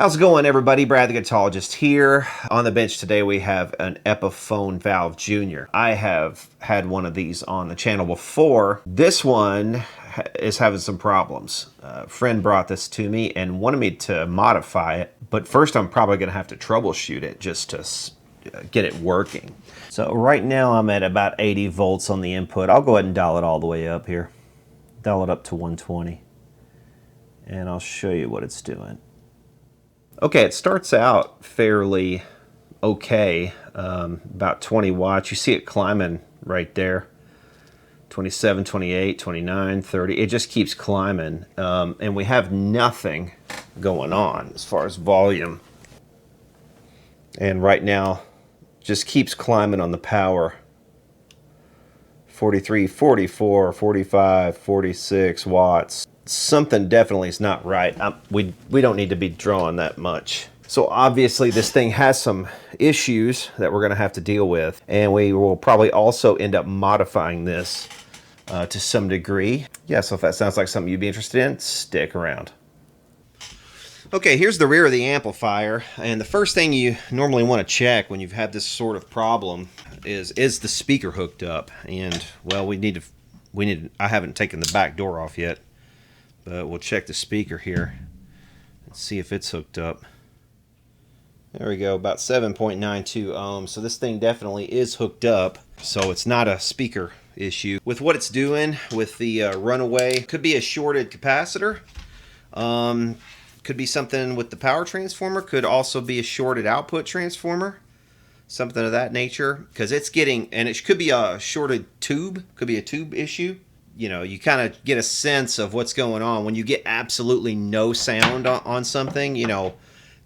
How's it going, everybody? Brad the Guitarologist here. On the bench today we have an Epiphone Valve Junior. I have had one of these on the channel before. This one is having some problems. A friend brought this to me and wanted me to modify it, but first I'm probably going to have to troubleshoot it just to get it working. So right now I'm at about 80 volts on the input. I'll go ahead and dial it all the way up here. Dial it up to 120. And I'll show you what it's doing. Okay, it starts out fairly okay, about 20 watts. You see it climbing right there, 27, 28, 29, 30. It just keeps climbing, and we have nothing going on as far as volume. And right now, just keeps climbing on the power. 43, 44, 45, 46 watts. Something definitely is not right. We don't need to be drawing that much. So obviously this thing has some issues that we're going to have to deal with, and we will probably also end up modifying this to some degree. Yeah, so if that sounds like something you'd be interested in, stick around. Okay, here's the rear of the amplifier, and the first thing you normally want to check when you've had this sort of problem is the speaker hooked up? And well, I haven't taken the back door off yet. But we'll check the speaker here and see if it's hooked up. There we go, about 7.92 ohms. So this thing definitely is hooked up. So it's not a speaker issue. With what it's doing with the runaway, could be a shorted capacitor. Could be something with the power transformer. Could also be a shorted output transformer. Something of that nature. Because it's getting, and it could be a shorted tube. Could be a tube issue. You know, you kind of get a sense of what's going on when you get absolutely no sound on something. You know,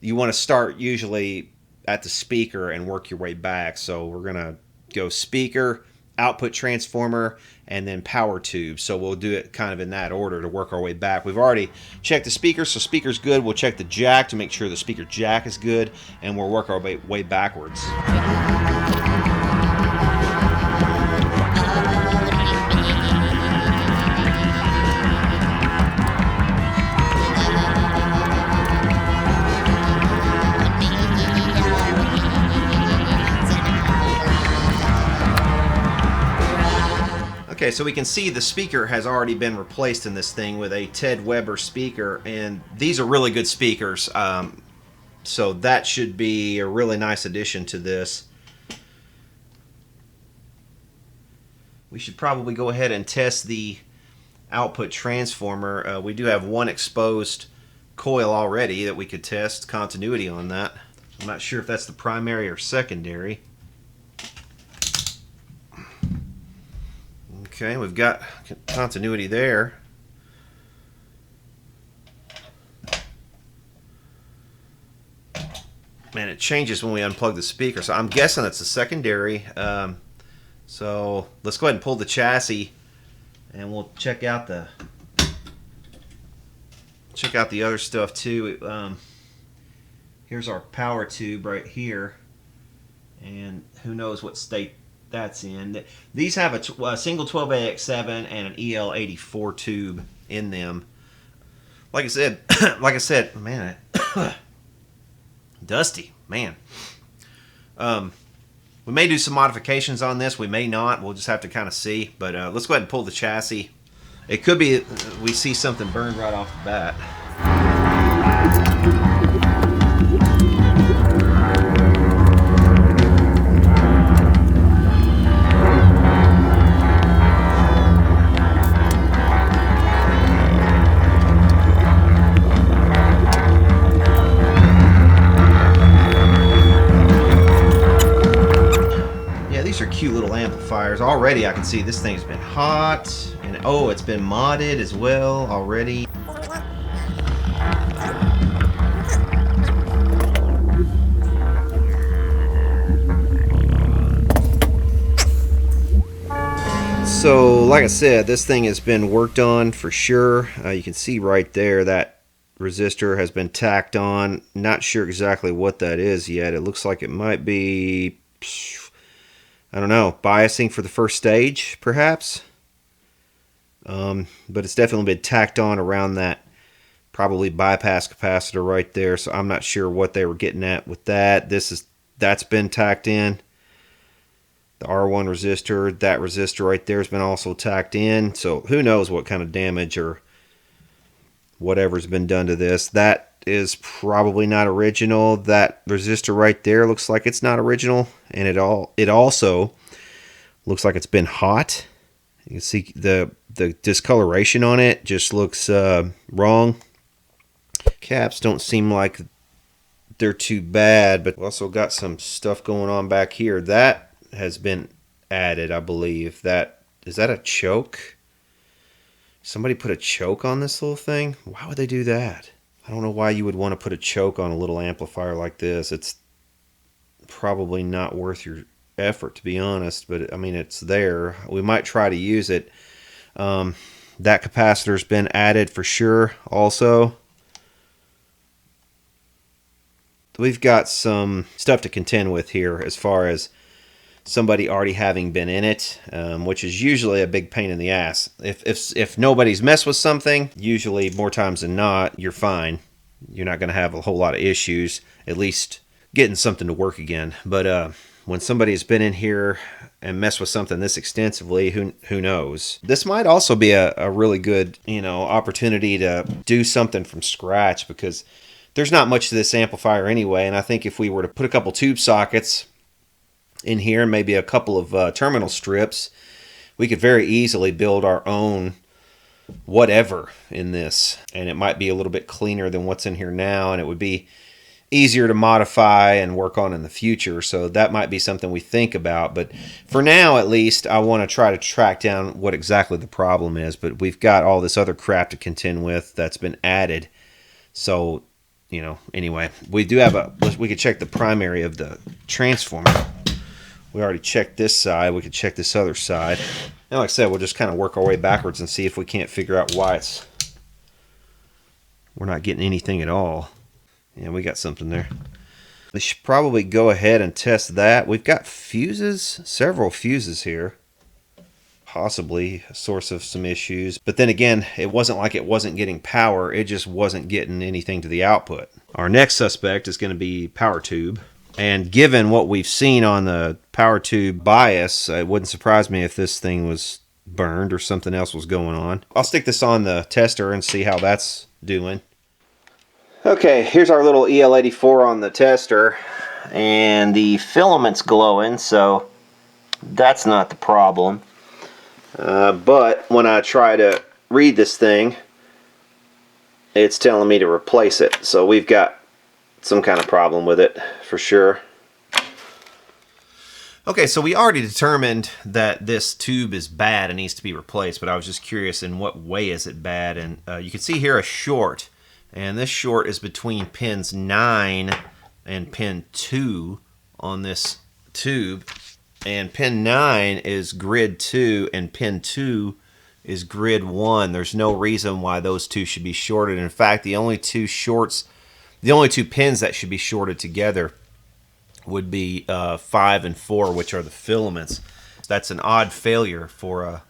you want to start usually at the speaker and work your way back. So we're going to go speaker, output transformer, and then power tube. So we'll do it kind of in that order to work our way back. We've already checked the speaker, so speaker's good. We'll check the jack to make sure the speaker jack is good, and we'll work our way backwards. Okay, so we can see the speaker has already been replaced in this thing with a Ted Weber speaker, and these are really good speakers, so that should be a really nice addition to this. We should probably go ahead and test the output transformer. We do have one exposed coil already that we could test continuity on that. I'm not sure if that's the primary or secondary. Okay, we've got continuity there. Man, it changes when we unplug the speaker, so I'm guessing it's a secondary. So let's go ahead and pull the chassis, and we'll check out the other stuff too. Here's our power tube right here, and who knows what state that's in. These have a single 12AX7 and an EL84 tube in them. Like I said, man, dusty, man. We may do some modifications on this. We may not. We'll just have to kind of see. But let's go ahead and pull the chassis. It could be we see something burned right off the bat. These are cute little amplifiers. Already I can see this thing's been hot, and oh, it's been modded as well already. So like I said, this thing has been worked on for sure. You can see right there that resistor has been tacked on. Not sure exactly what that is yet. It looks like it might be, I don't know, biasing for the first stage, perhaps. But it's definitely been tacked on around that Probably bypass capacitor right there, so I'm not sure what they were getting at with that. That's been tacked in. The R1 resistor, that resistor right there has been also tacked in. So who knows what kind of damage or whatever's been done to this. That is probably not original. That resistor right there looks like it's not original, and it also looks like it's been hot. You can see the discoloration on it just looks wrong. Caps don't seem like they're too bad, but we also got some stuff going on back here. That has been added, I believe. Is that a choke? Somebody put a choke on this little thing? Why would they do that? I don't know why you would want to put a choke on a little amplifier like this. It's probably not worth your effort, to be honest, but I mean, it's there. We might try to use it. That capacitor's been added for sure also. We've got some stuff to contend with here as far as somebody already having been in it, which is usually a big pain in the ass. If nobody's messed with something, usually more times than not, you're fine. You're not going to have a whole lot of issues, at least getting something to work again. But when somebody's been in here and messed with something this extensively, who knows? This might also be a really good, opportunity to do something from scratch, because there's not much to this amplifier anyway, and I think if we were to put a couple tube sockets in here and maybe a couple of terminal strips, we could very easily build our own whatever in this, and it might be a little bit cleaner than what's in here now, and it would be easier to modify and work on in the future. So that might be something we think about, but for now at least I want to try to track down what exactly the problem is. But we've got all this other crap to contend with that's been added. So anyway, we do have we could check the primary of the transformer. We already checked this side. We could check this other side. And like I said, we'll just kind of work our way backwards and see if we can't figure out why we're not getting anything at all. Yeah, we got something there. We should probably go ahead and test that. We've got fuses, several fuses here. Possibly a source of some issues. But then again, it wasn't like it wasn't getting power. It just wasn't getting anything to the output. Our next suspect is going to be power tube. And given what we've seen on the power tube bias, it wouldn't surprise me if this thing was burned or something else was going on. I'll stick this on the tester and see how that's doing. Okay, here's our little EL84 on the tester, and the filament's glowing, so that's not the problem. But when I try to read this thing, it's telling me to replace it. So we've got some kind of problem with it for sure. Okay, so we already determined that this tube is bad and needs to be replaced, but I was just curious in what way is it bad. And you can see here a short, and this short is between pins 9 and pin 2 on this tube. And pin 9 is grid 2 and pin 2 is grid 1. There's no reason why those two should be shorted. In fact, the only two pins that should be shorted together would be 5 and 4, which are the filaments. That's an odd failure for a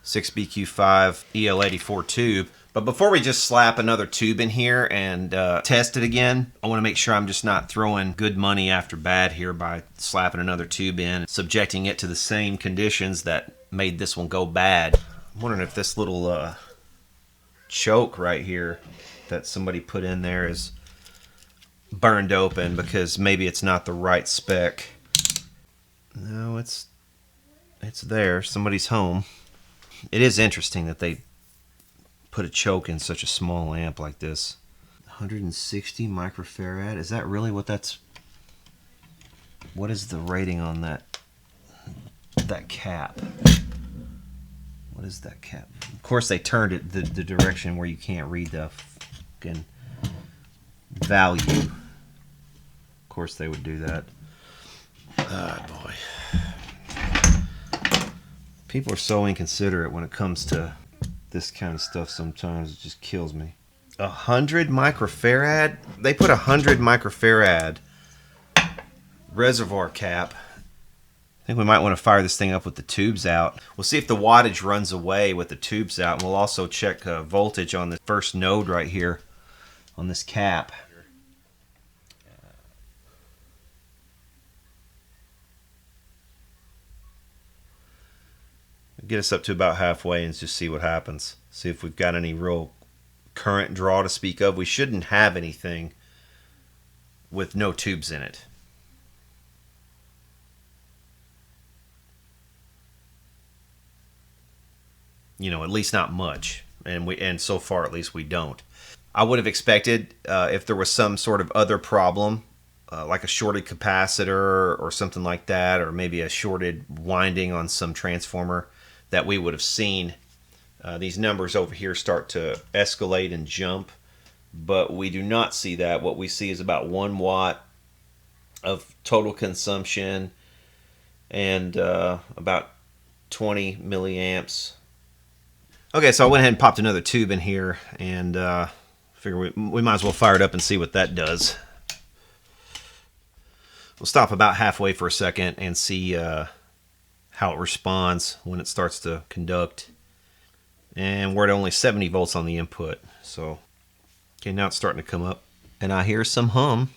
6BQ5 EL84 tube. But before we just slap another tube in here and test it again, I want to make sure I'm just not throwing good money after bad here by slapping another tube in, subjecting it to the same conditions that made this one go bad. I'm wondering if this little choke right here that somebody put in there is burned open, because maybe it's not the right spec. No, it's there. Somebody's home. It is interesting that they put a choke in such a small amp like this. 160 microfarad. Is that really what that's... What is the rating on that cap? What is that cap? Of course they turned it the direction where you can't read the fucking value. Of course they would do that. Oh boy. People are so inconsiderate when it comes to this kind of stuff sometimes. It just kills me. 100 microfarad? They put 100 microfarad reservoir cap. I think we might want to fire this thing up with the tubes out. We'll see if the wattage runs away with the tubes out, and we'll also check voltage on the first node right here. on this cap. Get us up to about halfway and just see what happens. See if we've got any real current draw to speak of. We shouldn't have anything with no tubes in it. You know, at least not much, and so far at least we don't. I would have expected if there was some sort of other problem, like a shorted capacitor or something like that, or maybe a shorted winding on some transformer, that we would have seen these numbers over here start to escalate and jump. But we do not see that. What we see is about 1 watt of total consumption and about 20 milliamps. Okay, so I went ahead and popped another tube in here, and figure we might as well fire it up and see what that does. We'll stop about halfway for a second and see how it responds when it starts to conduct. And we're at only 70 volts on the input. So, okay, now it's starting to come up. And I hear some hum.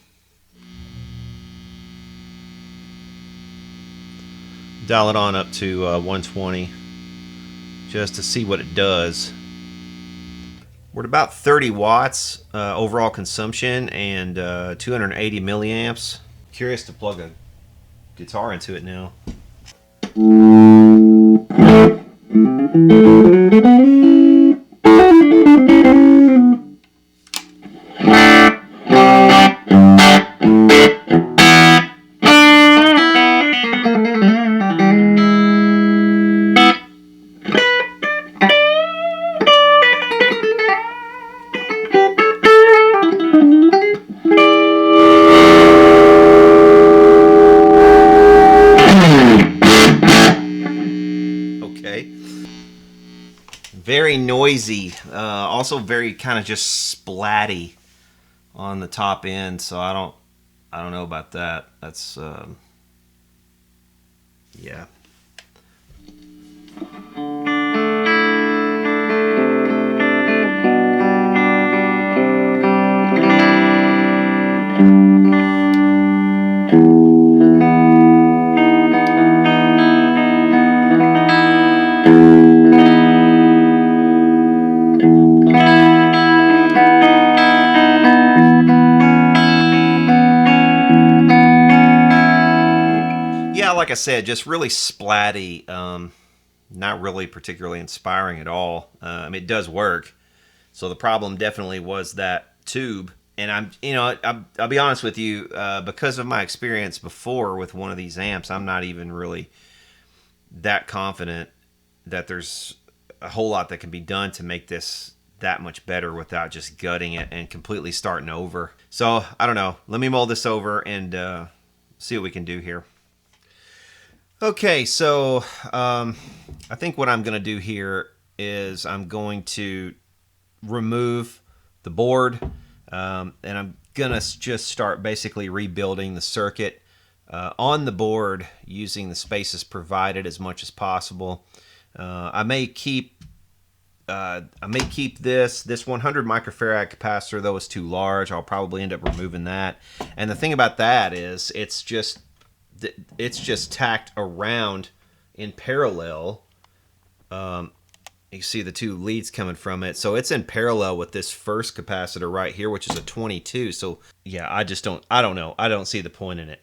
Dial it on up to 120 just to see what it does. We're at about 30 watts overall consumption and 280 milliamps. Curious to plug a guitar into it now. Very noisy, also very kind of just splatty on the top end. So I don't know about that. That's yeah. Like I said, just really splatty, not really particularly inspiring at all. It does work. So the problem definitely was that tube. And I'll be honest with you, because of my experience before with one of these amps, I'm not even really that confident that there's a whole lot that can be done to make this that much better without just gutting it and completely starting over. So I don't know. Let me mull this over and see what we can do here. Okay, so I think what I'm going to do here is I'm going to remove the board, and I'm going to just start basically rebuilding the circuit on the board using the spaces provided as much as possible. I may keep this 100 microfarad capacitor, though, is too large. I'll probably end up removing that. And the thing about that is it's just tacked around in parallel. You see the two leads coming from it, so it's in parallel with this first capacitor right here, which is a 22. So yeah, I don't know, I don't see the point in it.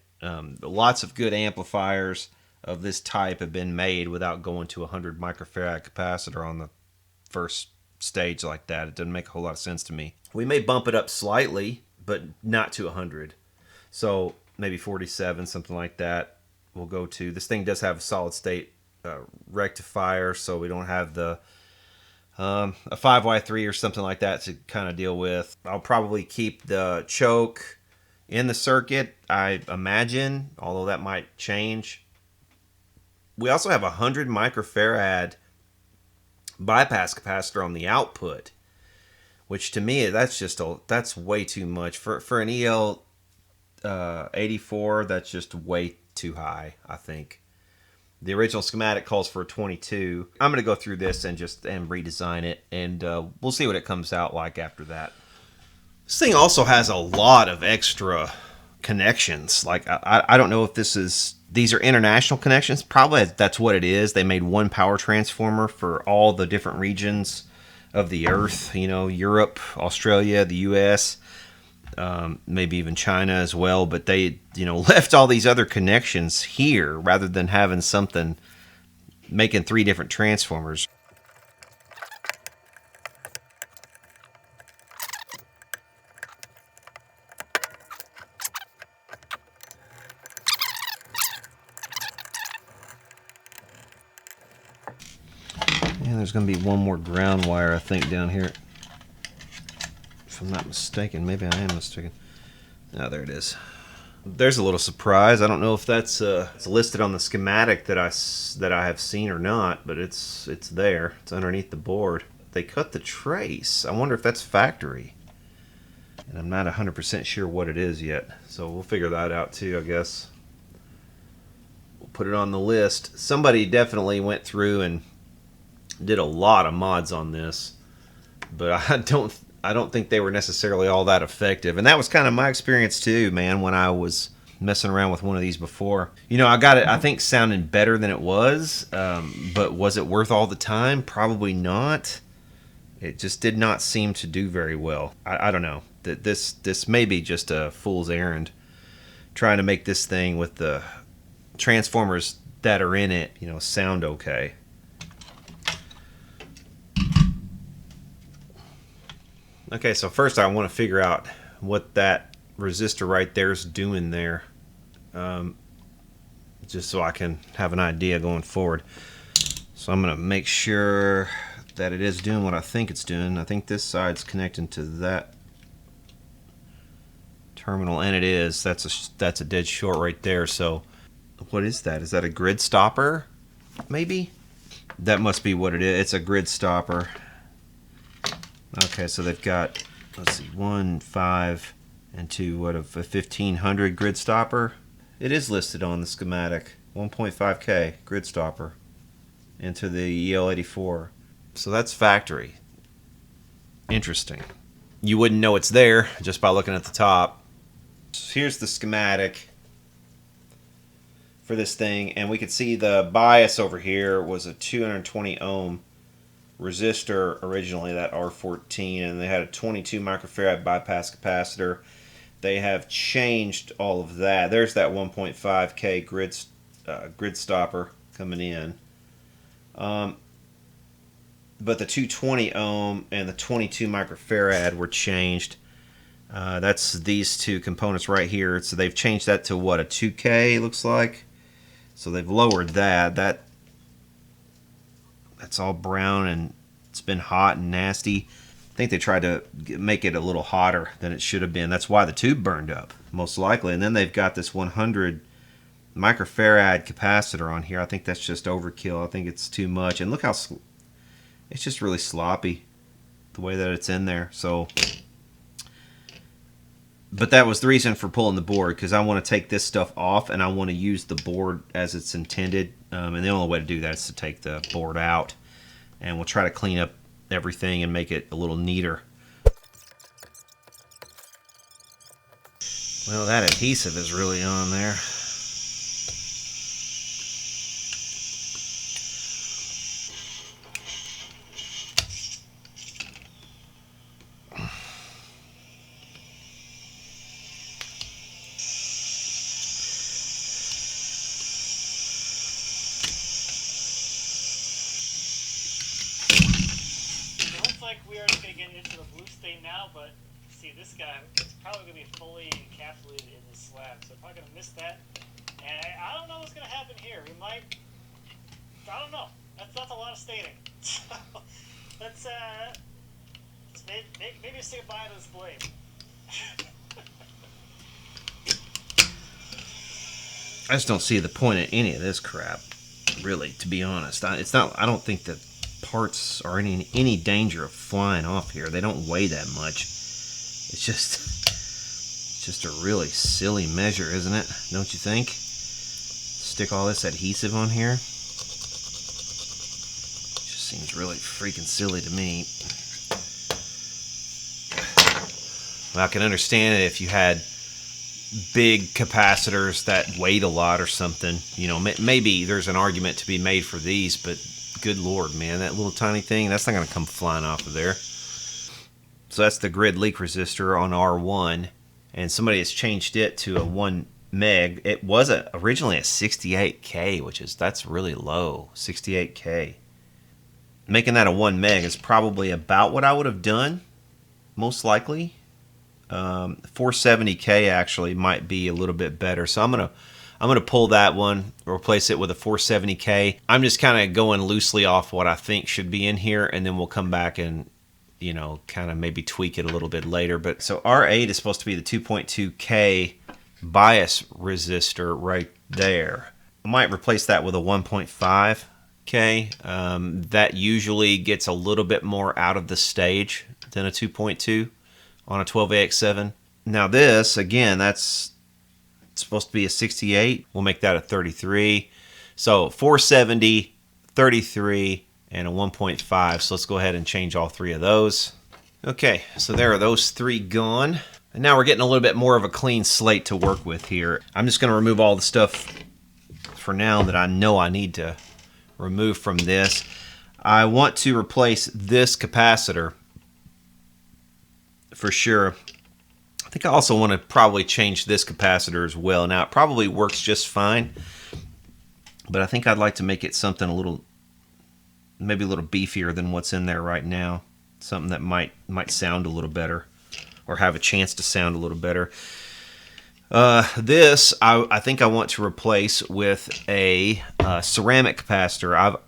Lots of good amplifiers of this type have been made without going to 100 microfarad capacitor on the first stage like that. It doesn't make a whole lot of sense to me. We may bump it up slightly, but not to 100. So maybe 47, something like that. We'll go to, this thing does have a solid state rectifier, so we don't have the a 5Y3 or something like that to kind of deal with. I'll probably keep the choke in the circuit, I imagine, although that might change. We also have a 100 microfarad bypass capacitor on the output, which to me, that's way too much for an EL 84. That's just way too high, I think. The original schematic calls for a 22. I'm going to go through this and redesign it, and we'll see what it comes out like after that. This thing also has a lot of extra connections. Like, I don't know if these are international connections. Probably that's what it is. They made one power transformer for all the different regions of the Earth. You know, Europe, Australia, the U.S., maybe even China as well. But they, left all these other connections here rather than having something making 3 different transformers. Yeah, there's going to be one more ground wire, I think, down here. If I'm not mistaken. Maybe I am mistaken. Oh, there it is. There's a little surprise. I don't know if that's it's listed on the schematic that I have seen or not, but it's there. It's underneath the board. They cut the trace. I wonder if that's factory. And I'm not 100% sure what it is yet. So we'll figure that out too, I guess. We'll put it on the list. Somebody definitely went through and did a lot of mods on this, but I don't think they were necessarily all that effective. And that was kind of my experience too, man, when I was messing around with one of these before. I got it, I think, sounding better than it was, but was it worth all the time? Probably not. It just did not seem to do very well. I don't know. This may be just a fool's errand, trying to make this thing with the transformers that are in it, sound okay. Okay, so first I want to figure out what that resistor right there is doing there, just so I can have an idea going forward. So I'm going to make sure that it is doing what I think it's doing. I think this side's connecting to that terminal, and it is. That's a dead short right there. So what is that? Is that a grid stopper? Maybe? That must be what it is. It's a grid stopper. Okay, so they've got, let's see, 1, 5, and 2, what, a 1500 grid stopper? It is listed on the schematic, 1.5K grid stopper into the EL84. So that's factory. Interesting. You wouldn't know it's there just by looking at the top. So here's the schematic for this thing, and we could see the bias over here was a 220 ohm resistor originally, that R14, and they had a 22 microfarad bypass capacitor. They have changed all of that. There's that 1.5K grid stopper coming in, but the 220 ohm and the 22 microfarad were changed. That's these two components right here. So they've changed that to what, a 2K looks like. So they've lowered that. That's all brown and it's been hot and nasty. I think they tried to make it a little hotter than it should have been. That's why the tube burned up, most likely. And then they've got this 100 microfarad capacitor on here. I think that's just overkill. I think it's too much. And look how it's just really sloppy the way that it's in there. So, but that was the reason for pulling the board, because I want to take this stuff off and I want to use the board as it's intended. And the only way to do that is to take the board out, and we'll try to clean up everything and make it a little neater. Well, that adhesive is really on there. We are just going to get into the blue stain now, but see, this guy is probably going to be fully encapsulated in this slab, so probably going to miss that. And I don't know what's going to happen here. We might, I don't know. That's a lot of staining. So let's maybe say goodbye to this blade. I just don't see the point of any of this crap, really, to be honest. It's not. I don't think that parts are in any danger of flying off here. They don't weigh that much. It's just a really silly measure, isn't it? Don't you think? Stick all this adhesive on here. Just seems really freaking silly to me. I can understand it if you had big capacitors that weighed a lot or something. You know, maybe there's an argument to be made for these, but good Lord, man, that little tiny thing, that's not going to come flying off of there. So that's the grid leak resistor on R1, and somebody has changed it to a 1 meg. It was originally a 68K, that's really low, 68K. Making that a 1 meg is probably about what I would have done, most likely. 470K actually might be a little bit better. So I'm gonna pull that one, replace it with a 470K. I'm just kind of going loosely off what I think should be in here, and then we'll come back and, you know, kind of maybe tweak it a little bit later. But so R8 is supposed to be the 2.2K bias resistor right there. I might replace that with a 1.5K. That usually gets a little bit more out of the stage than a 2.2 on a 12AX7. Now this, again, that's supposed to be a 68. We'll make that a 33. So 470, 33, and a 1.5. So let's go ahead and change all three of those. Okay, so there are those three gone. And now we're getting a little bit more of a clean slate to work with here. I'm just going to remove all the stuff for now that I know I need to remove from this. I want to replace this capacitor for sure. I think I also want to probably change this capacitor as well. Now it probably works just fine, but I think I'd like to make it something a little, maybe a little beefier than what's in there right now. Something that might sound a little better, or have a chance to sound a little better. This I think I want to replace with a ceramic capacitor.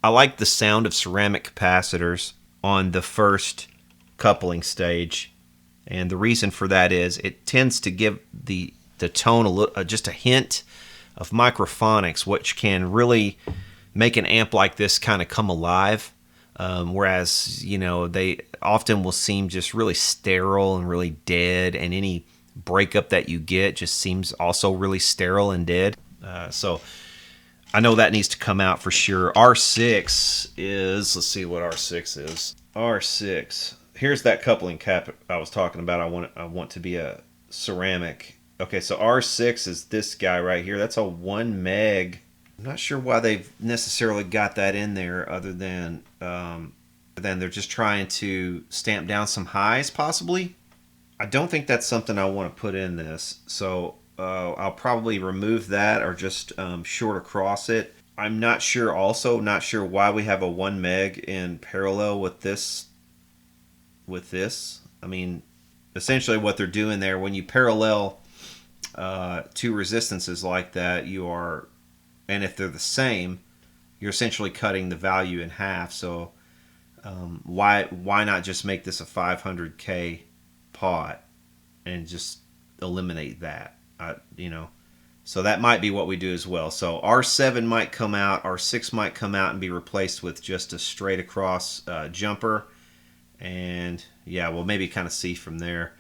I like the sound of ceramic capacitors on the first coupling stage, and the reason for that is it tends to give the tone a little, just a hint of microphonics, which can really make an amp like this kind of come alive. Whereas, you know, they often will seem just really sterile and really dead, and any breakup that you get just seems also really sterile and dead. So I know that needs to come out for sure. R6 is, let's see what R6 is. R6, here's that coupling cap I was talking about. I want to be a ceramic. Okay, so R6 is this guy right here. That's a 1 meg. I'm not sure why they've necessarily got that in there, other than they're just trying to stamp down some highs, possibly. I don't think that's something I want to put in this, so I'll probably remove that, or just short across it. I'm not sure why we have a 1 meg in parallel with this. I mean, essentially what they're doing there, when you parallel two resistances like that, you are, and if they're the same, you're essentially cutting the value in half. So why not just make this a 500K pot and just eliminate that? You know, so that might be what we do as well. So R7 might come out, R6 might come out and be replaced with just a straight across jumper, and yeah, we'll maybe kind of see from there.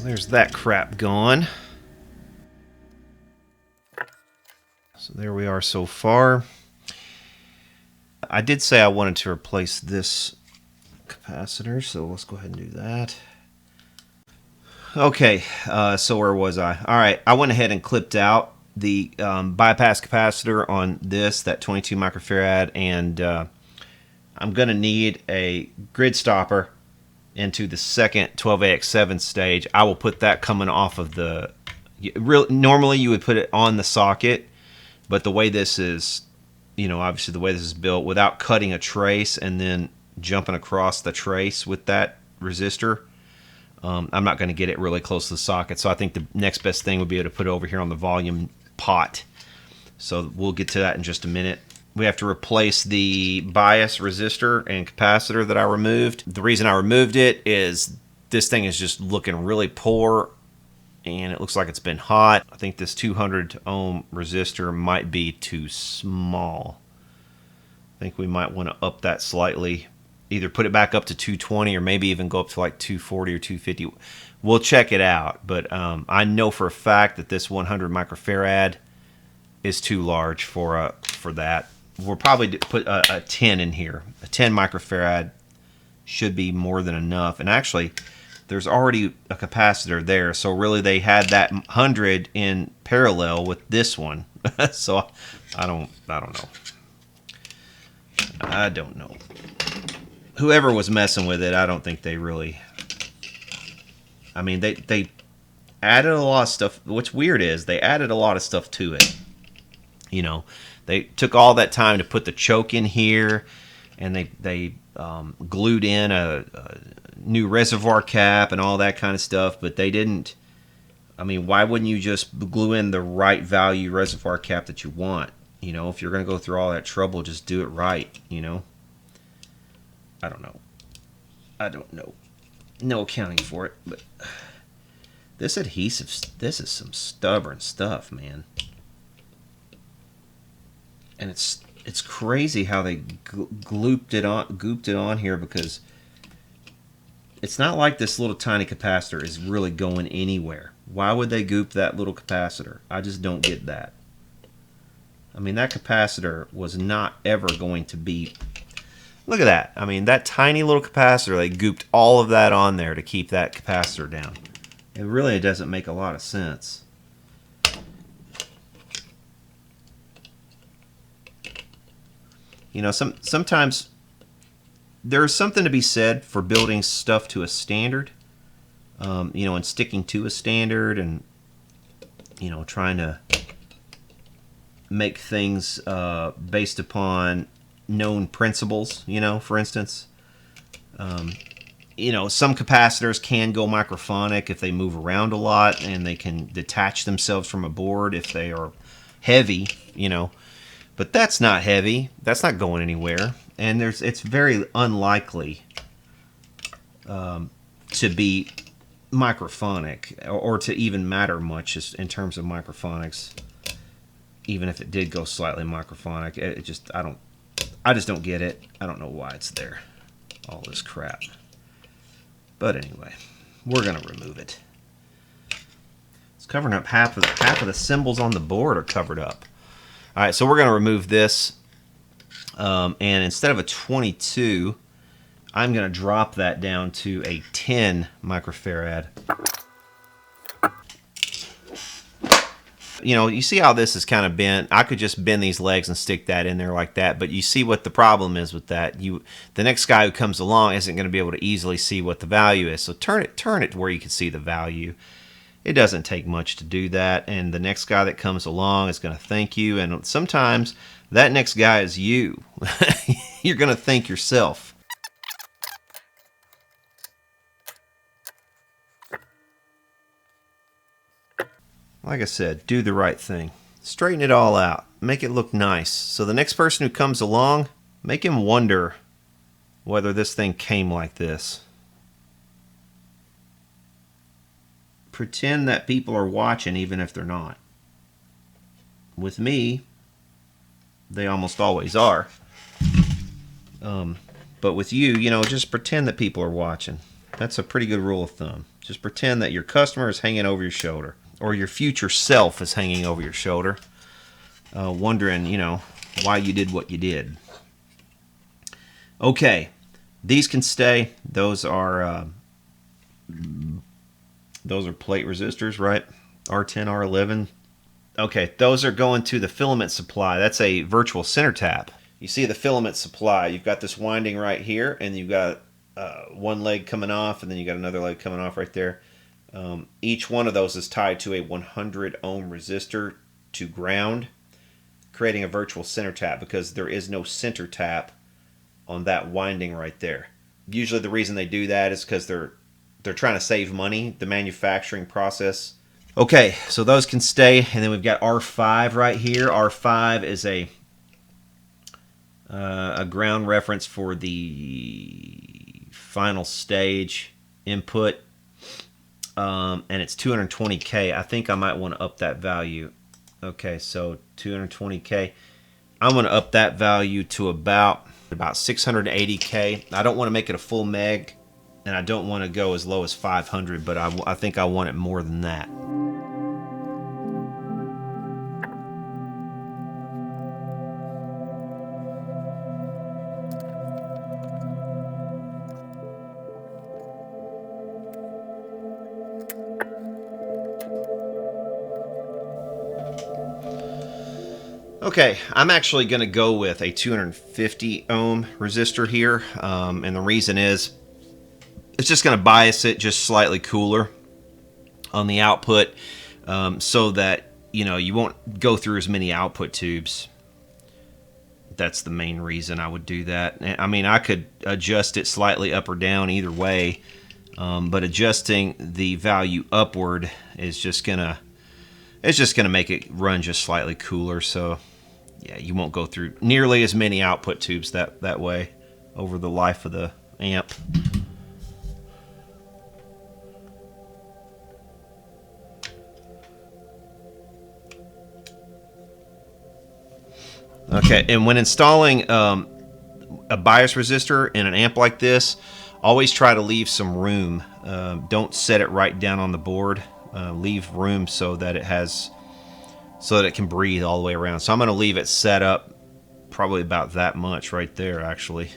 There's that crap gone. So there we are so far. I did say I wanted to replace this capacitor, so let's go ahead and do that. Okay, so where was I? All right, I went ahead and clipped out the bypass capacitor on this, that 22 microfarad, and I'm going to need a grid stopper into the second 12AX7 stage. I will put that coming off of the... Normally you would put it on the socket, but the way this is, obviously the way this is built, without cutting a trace and then jumping across the trace with that resistor, I'm not going to get it really close to the socket. So I think the next best thing would be able to put it over here on the volume pot. So we'll get to that in just a minute. We have to replace the bias resistor and capacitor that I removed. The reason I removed it is this thing is just looking really poor, and it looks like it's been hot. I think this 200 ohm resistor might be too small. I think we might want to up that slightly. Either put it back up to 220 or maybe even go up to like 240 or 250. We'll check it out, but I know for a fact that this 100 microfarad is too large for that. We'll probably put a 10 in here. A 10 microfarad should be more than enough. And actually, there's already a capacitor there, so really they had that 100 in parallel with this one. So I don't know. I don't know. Whoever was messing with it, I don't think they really... I mean, they added a lot of stuff. What's weird is they added a lot of stuff to it. They took all that time to put the choke in here, and they glued in a new reservoir cap and all that kind of stuff, but they didn't... I mean, why wouldn't you just glue in the right value reservoir cap that you want? If you're going to go through all that trouble, just do it right, I don't know. No accounting for it, but this adhesive, this is some stubborn stuff, man. And it's crazy how they gooped it on here, because it's not like this little tiny capacitor is really going anywhere. Why would they goop that little capacitor? I just don't get that. I mean, that capacitor was not ever going to be... Look at that. I mean, that tiny little capacitor, they gooped all of that on there to keep that capacitor down. It doesn't make a lot of sense. Sometimes there's something to be said for building stuff to a standard, and sticking to a standard, and trying to make things based upon known principles. For instance, some capacitors can go microphonic if they move around a lot, and they can detach themselves from a board if they are heavy, but that's not heavy. That's not going anywhere, and it's very unlikely to be microphonic, or to even matter much in terms of microphonics. Even if it did go slightly microphonic, I just don't get it. I don't know why it's there. All this crap. But anyway, we're gonna remove it. It's covering up half of the symbols on the board are covered up. All right, so we're gonna remove this, and instead of a 22, I'm gonna drop that down to a 10 microfarad. You see how this is kind of bent. I could just bend these legs and stick that in there like that, but you see what the problem is with that. The next guy who comes along isn't going to be able to easily see what the value is. So turn it where you can see the value. It doesn't take much to do that, and the next guy that comes along is going to thank you, and sometimes that next guy is you. You're going to thank yourself. Like I said, do the right thing. Straighten it all out. Make it look nice. So the next person who comes along, make him wonder whether this thing came like this. Pretend that people are watching even if they're not. With me, they almost always are. But with you, just pretend that people are watching. That's a pretty good rule of thumb. Just pretend that your customer is hanging over your shoulder, or your future self is hanging over your shoulder, wondering, why you did what you did. Okay, These can stay. Those are plate resistors, right? R10, R11. Okay, those are going to the filament supply. That's a virtual center tap. You see the filament supply. You've got this winding right here, and you've got one leg coming off, and then you got another leg coming off right there. Each one of those is tied to a 100 ohm resistor to ground, creating a virtual center tap because there is no center tap on that winding right there. Usually the reason they do that is because they're trying to save money, the manufacturing process. Okay, so those can stay, and then we've got R5 right here. R5 is a ground reference for the final stage input, and it's 220K. I think I might want to up that value. Okay, so 220K. I'm going to up that value to about 680K. I don't want to make it a full meg, and I don't want to go as low as 500, but I think I want it more than that. Okay, I'm actually going to go with a 250 ohm resistor here, and the reason is it's just going to bias it just slightly cooler on the output, so that you won't go through as many output tubes. That's the main reason I would do that. I mean, I could adjust it slightly up or down either way, but adjusting the value upward is just gonna make it run just slightly cooler. So yeah, you won't go through nearly as many output tubes that way over the life of the amp. Okay, and when installing a bias resistor in an amp like this, always try to leave some room. Don't set it right down on the board. Leave room so that it can breathe all the way around. So I'm going to leave it set up probably about that much right there, actually.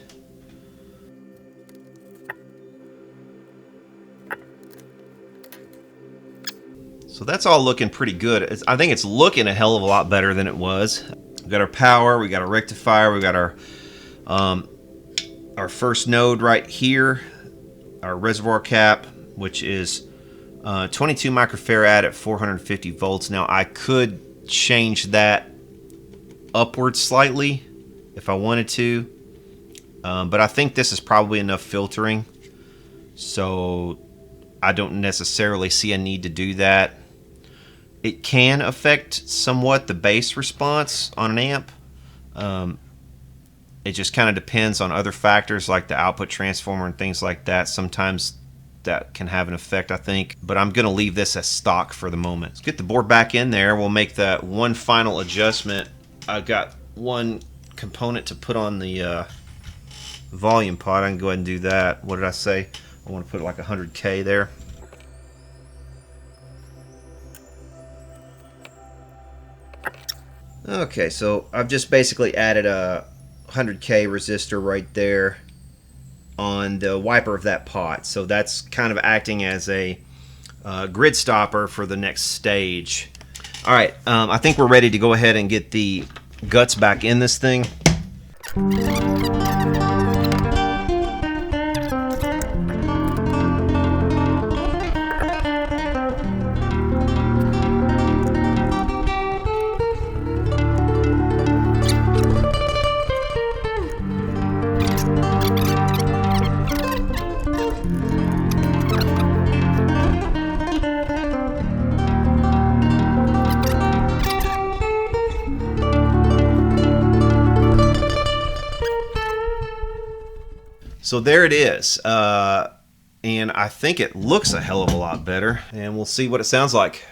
So that's all looking pretty good. I think it's looking a hell of a lot better than it was. We've got our power, we got our rectifier, we got our first node right here, our reservoir cap, which is 22 microfarad at 450 volts. Now I could change that upward slightly if I wanted to, but I think this is probably enough filtering, so I don't necessarily see a need to do that. It can affect somewhat the bass response on an amp. It just kind of depends on other factors like the output transformer and things like that. Sometimes that can have an effect, I think, but I'm going to leave this as stock for the moment. Let's get the board back in there. We'll make that one final adjustment. I've got one component to put on the volume pot. I can go ahead and do that. What did I say? I want to put like 100K there. Okay, so I've just basically added a 100K resistor right there on the wiper of that pot. So that's kind of acting as a grid stopper for the next stage. All right, I think we're ready to go ahead and get the guts back in this thing. So there it is, and I think it looks a hell of a lot better, and we'll see what it sounds like.